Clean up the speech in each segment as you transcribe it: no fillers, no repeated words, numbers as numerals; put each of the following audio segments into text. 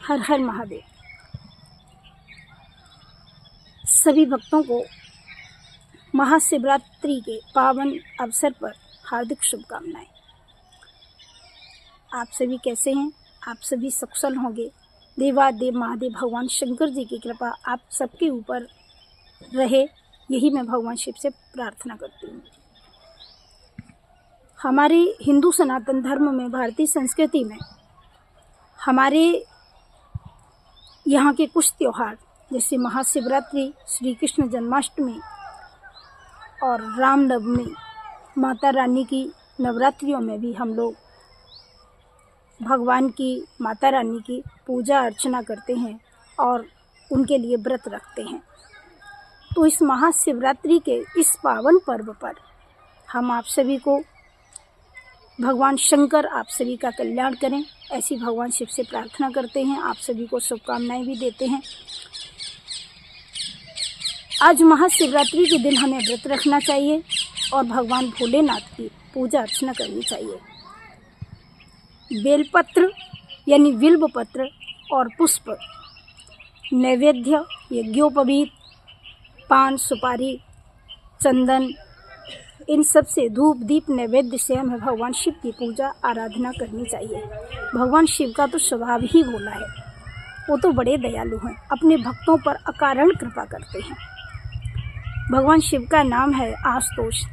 हर हर महादेव। सभी भक्तों को महाशिवरात्रि के पावन अवसर पर हार्दिक शुभकामनाएं। आप सभी कैसे हैं? आप सभी सकुशल होंगे। देवादेव महादेव भगवान शंकर जी की कृपा आप सबके ऊपर रहे, यही मैं भगवान शिव से प्रार्थना करती हूँ। हमारे हिंदू सनातन धर्म में, भारतीय संस्कृति में हमारे यहाँ के कुछ त्योहार जैसे महाशिवरात्रि, श्री कृष्ण जन्माष्टमी और रामनवमी, माता रानी की नवरात्रियों में भी हम लोग भगवान की, माता रानी की पूजा अर्चना करते हैं और उनके लिए व्रत रखते हैं। तो इस महाशिवरात्रि के इस पावन पर्व पर हम आप सभी को, भगवान शंकर आप सभी का कल्याण करें, ऐसी भगवान शिव से प्रार्थना करते हैं। आप सभी को शुभकामनाएं भी देते हैं। आज महाशिवरात्रि के दिन हमें व्रत रखना चाहिए और भगवान भोलेनाथ की पूजा अर्चना करनी चाहिए। बेलपत्र यानी बिल्व पत्र और पुष्प, नैवेद्य, यज्ञोपवीत, पान, सुपारी, चंदन, इन सब से धूप दीप नैवेद्य से हमें भगवान शिव की पूजा आराधना करनी चाहिए। भगवान शिव का तो स्वभाव ही भोला है, वो तो बड़े दयालु हैं, अपने भक्तों पर अकारण कृपा करते हैं। भगवान शिव का नाम है आशुतोष।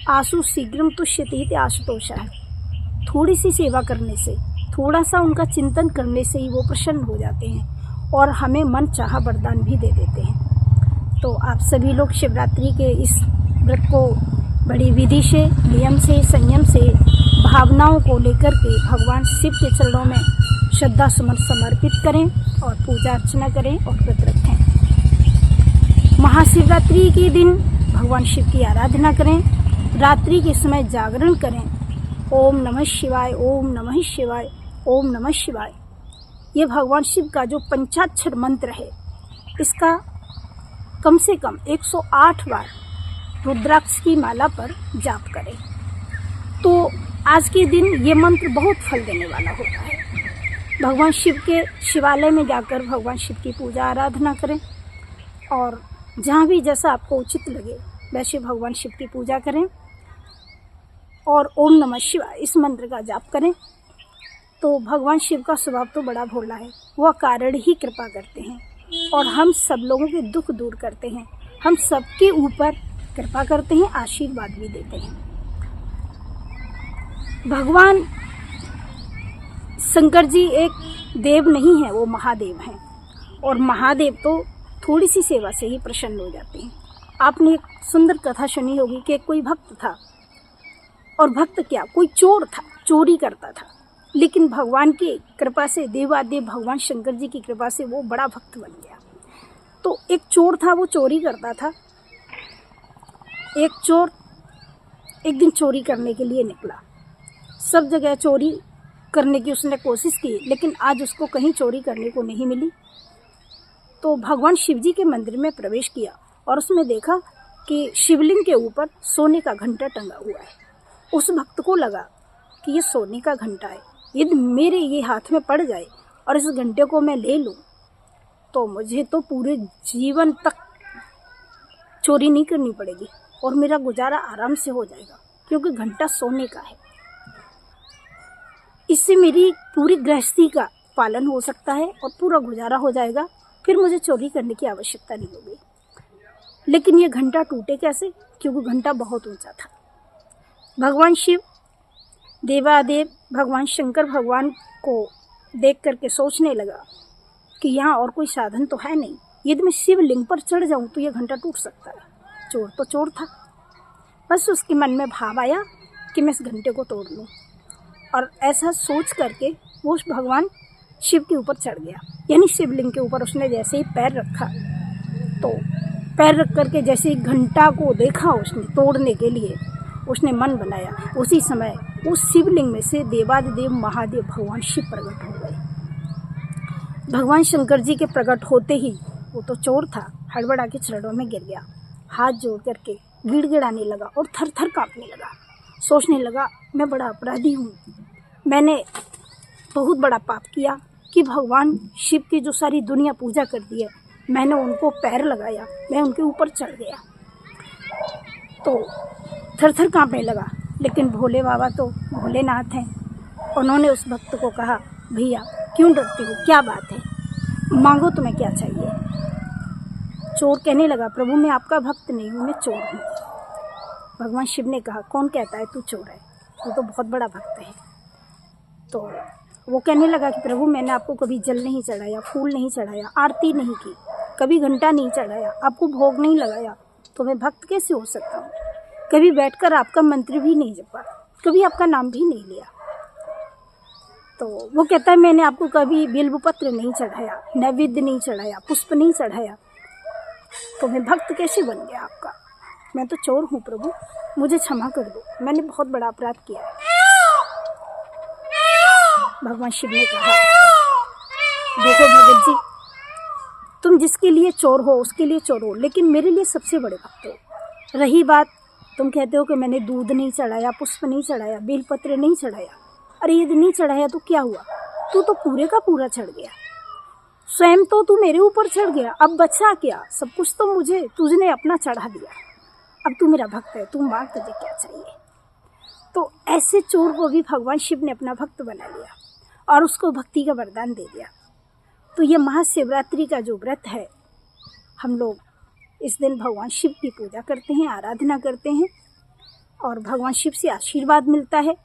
आशु शीघ्रम तुष्यति आशुतोष है। थोड़ी सी सेवा करने से, थोड़ा सा उनका चिंतन करने से ही वो प्रसन्न हो जाते हैं और हमें मन चाहा वरदान भी दे देते हैं। तो आप सभी लोग शिवरात्रि के इस व्रत को बड़ी विधि से, नियम से, संयम से, भावनाओं को लेकर के भगवान शिव के चरणों में श्रद्धा सुमन समर्पित करें और पूजा अर्चना करें और व्रत रखें। महाशिवरात्रि के दिन भगवान शिव की आराधना करें। रात्रि के समय जागरण करें। ओम नमः शिवाय, ओम नमः शिवाय, ओम नमः शिवाय। ये भगवान शिव का जो पंचाक्षर मंत्र है, इसका कम से कम 108 बार रुद्राक्ष की माला पर जाप करें। तो आज के दिन ये मंत्र बहुत फल देने वाला होता है। भगवान शिव के शिवालय में जाकर भगवान शिव की पूजा आराधना करें और जहाँ भी जैसा आपको उचित लगे वैसे भगवान शिव की पूजा करें और ओम नमः शिवाय इस मंत्र का जाप करें। तो भगवान शिव का स्वभाव तो बड़ा भोला है, वह कारण ही कृपा करते हैं और हम सब लोगों के दुख दूर करते हैं, हम सबके ऊपर कृपा करते हैं, आशीर्वाद भी देते हैं। भगवान शंकर जी एक देव नहीं है, वो महादेव हैं और महादेव तो थोड़ी सी सेवा से ही प्रसन्न हो जाते हैं। आपने एक सुंदर कथा सुनी होगी कि कोई भक्त था और भक्त क्या, कोई चोर था, चोरी करता था, लेकिन भगवान की कृपा से, देवादेव भगवान शंकर जी की कृपा से वो बड़ा भक्त बन गया। तो एक चोर था, वो चोरी करता था। एक चोर एक दिन चोरी करने के लिए निकला। सब जगह चोरी करने की उसने कोशिश की, लेकिन आज उसको कहीं चोरी करने को नहीं मिली। तो भगवान शिव जी के मंदिर में प्रवेश किया और उसमें देखा कि शिवलिंग के ऊपर सोने का घंटा टंगा हुआ है। उस भक्त को लगा कि ये सोने का घंटा है, यदि मेरे ये हाथ में पड़ जाए और इस घंटे को मैं ले लूँ तो मुझे तो पूरे जीवन तक चोरी नहीं करनी पड़ेगी और मेरा गुजारा आराम से हो जाएगा, क्योंकि घंटा सोने का है। इससे मेरी पूरी गृहस्थी का पालन हो सकता है और पूरा गुजारा हो जाएगा, फिर मुझे चोरी करने की आवश्यकता नहीं होगी। लेकिन ये घंटा टूटे कैसे? क्योंकि घंटा बहुत ऊंचा था। भगवान शिव, देवादेव भगवान शंकर भगवान को देख करके सोचने लगा कि यहाँ और कोई साधन तो है नहीं, यदि मैं शिवलिंग पर चढ़ जाऊँ तो यह घंटा टूट सकता है। चोर तो चोर था, बस उसके मन में भाव आया कि मैं इस घंटे को तोड़ लूँ, और ऐसा सोच करके वो भगवान शिव के ऊपर चढ़ गया। यानी शिवलिंग के ऊपर उसने जैसे ही पैर रखा, तो पैर रख करके जैसे ही घंटा को देखा उसने तोड़ने के लिए, उसने मन बनाया। उसी समय उस शिवलिंग में से देवादिदेव महादेव भगवान शिव प्रकट हो गए। भगवान शंकर जी के प्रकट होते ही वो तो चोर था, हड़बड़ा के चरणों में गिर गया, हाथ जोड़ करके गिड़गिड़ाने लगा और थर थर कांपने लगा। सोचने लगा, मैं बड़ा अपराधी हूँ, मैंने बहुत बड़ा पाप किया, कि भगवान शिव की जो सारी दुनिया पूजा करती है, मैंने उनको पैर लगाया, मैं उनके ऊपर चढ़ गया तो थर थर काँपने लगा। लेकिन भोले बाबा तो भोलेनाथ हैं। उन्होंने उस भक्त को कहा, भैया क्यों डरते हो, क्या बात है, मांगो तुम्हें क्या चाहिए। चोर कहने लगा, प्रभु मैं आपका भक्त नहीं हूँ, मैं चोर हूँ। भगवान शिव ने कहा, कौन कहता है तू चोर है, तू तो बहुत बड़ा भक्त है। तो वो कहने लगा कि प्रभु मैंने आपको कभी जल नहीं चढ़ाया, फूल नहीं चढ़ाया, आरती नहीं की, कभी घंटा नहीं चढ़ाया, आपको भोग नहीं लगाया, तो मैं भक्त कैसे हो सकता हूँ। कभी बैठकर आपका मंत्र भी नहीं जपा, कभी आपका नाम भी नहीं लिया। तो वो कहता है, मैंने आपको कभी बिल्व पत्र नहीं चढ़ाया, नैवेद्य नहीं चढ़ाया, पुष्प नहीं चढ़ाया, तो मैं भक्त कैसे बन गया आपका। मैं तो चोर हूँ प्रभु, मुझे क्षमा कर दो, मैंने बहुत बड़ा अपराध किया है। भगवान शिव ने कहा, देखो भगत जी, तुम जिसके लिए चोर हो उसके लिए चोर हो, लेकिन मेरे लिए सबसे बड़े भक्त हो। रही बात, तुम कहते हो कि मैंने दूध नहीं चढ़ाया, पुष्प नहीं चढ़ाया, बेलपत्र नहीं चढ़ाया। अरे यदि नहीं चढ़ाया तो क्या हुआ, तू तो पूरे का पूरा चढ़ गया, स्वयं तो तू मेरे ऊपर चढ़ गया, अब बचा क्या, सब कुछ तो मुझे तुझने अपना चढ़ा दिया। अब तू मेरा भक्त है, तू मांग, तुझे क्या चाहिए। तो ऐसे चोर को भी भगवान शिव ने अपना भक्त बना लिया और उसको भक्ति का वरदान दे दिया। तो ये महाशिवरात्रि का जो व्रत है, हम लोग इस दिन भगवान शिव की पूजा करते हैं, आराधना करते हैं और भगवान शिव से आशीर्वाद मिलता है।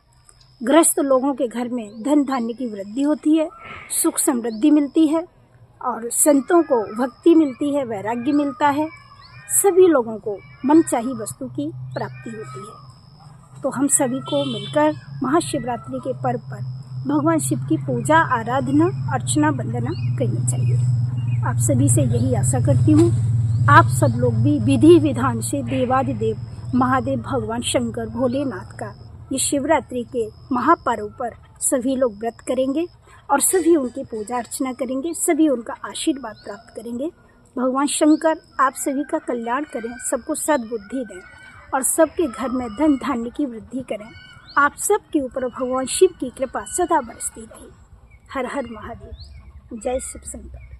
गृहस्थ लोगों के घर में धन धान्य की वृद्धि होती है, सुख समृद्धि मिलती है और संतों को भक्ति मिलती है, वैराग्य मिलता है, सभी लोगों को मनचाही वस्तु की प्राप्ति होती है। तो हम सभी को मिलकर महाशिवरात्रि के पर्व पर भगवान शिव की पूजा, आराधना, अर्चना, वंदना करनी चाहिए। आप सभी से यही आशा करती हूँ, आप सब लोग भी विधि विधान से देवादिदेव महादेव भगवान शंकर भोलेनाथ का ये शिवरात्रि के महापर्व पर सभी लोग व्रत करेंगे और सभी उनकी पूजा अर्चना करेंगे, सभी उनका आशीर्वाद प्राप्त करेंगे। भगवान शंकर आप सभी का कल्याण करें, सबको सद्बुद्धि दें और सबके घर में धन धान्य की वृद्धि करें। आप सबके ऊपर भगवान शिव की कृपा सदा बरसती रहे। हर हर महादेव। जय शिव शंकर।